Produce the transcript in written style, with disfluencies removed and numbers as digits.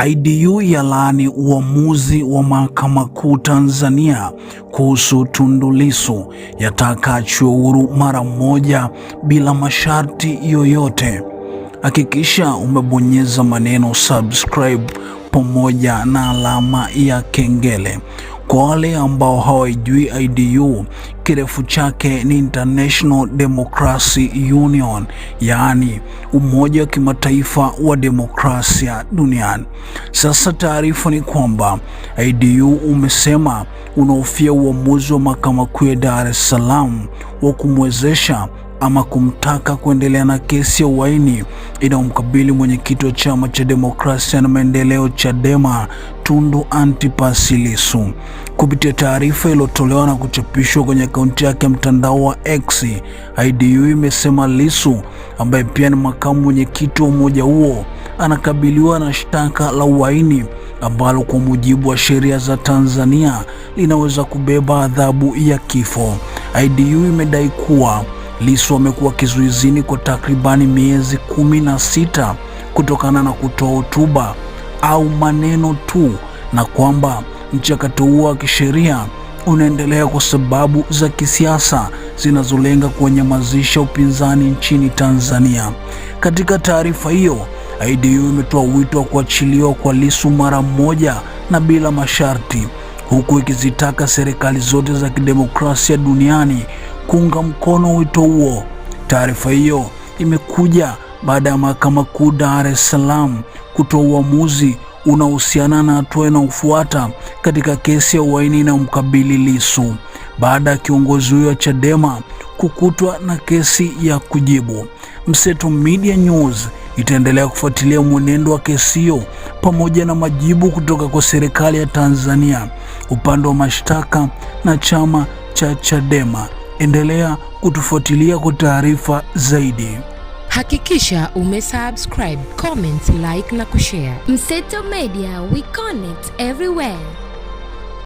IDU yalaani uamuzi wa Mahakama Kuu Tanzania kuhusu Tundu Lissu, yataka achiwe huru mara moja bila masharti yoyote. Hakikisha umebonyeza maneno subscribe pamoja na alama ya kengele. Kwa wale ambao hawajui, IDU kirefu chake ni International Democracy Union, yaani Umoja wa Kimataifa wa Demokrasia Duniani. Sasa taarifa ni kwamba IDU umesema unahofia uamuzi wa Mahakama Kuu ya Dar es Salaam wa kumwezesha ama kumtaka kuendelea na kesi ya uhaini inayomkabili mwenyekiti wa Chama cha Demokrasia na Maendeleo Chadema Tundu Antipas Lissu. Kupitia taarifa iliyotolewa na kuchapishwa kwenye akaunti yake ya mtandao wa X, IDU imesema Lissu, ambaye pia ni makamu mwenyekiti wa umoja huo, anakabiliwa na shtaka la uhaini ambalo kwa mujibu wa sheria za Tanzania linaweza kubeba adhabu ya kifo. IDU imedai kuwa Lissu amekuwa kizuizini kwa takribani miezi 16 kutokana na kutoa hotuba au maneno tu, na kwamba mchakato huo wa kisheria unaendelea kwa sababu za kisiasa zinazolenga kuwanyamazisha upinzani nchini Tanzania. Katika taarifa hiyo, IDU imetoa wito wa kuachiliwa kwa Lissu mara moja na bila masharti, huku ikizitaka serikali zote za kidemokrasia duniani kuunga mkono wito huo. Taarifa hiyo imekuja baada ya Mahakama Kuu Dar es Salaam kutoa uamuzi unaohusiana na hatua inayofuata katika kesi ya uhaini inayomkabili Lissu, baada ya kiongozi huyo wa Chadema kukutwa na kesi ya kujibu. Mseto Media News itaendelea kufuatilia mwenendo wa kesi hiyo pamoja na majibu kutoka kwa serikali ya Tanzania, upande wa mashtaka na chama cha Chadema. Endelea kutufuatilia kwa taarifa zaidi. Hakikisha umesubscribe, comment, like na kushare. Mseto Media, we connect everywhere.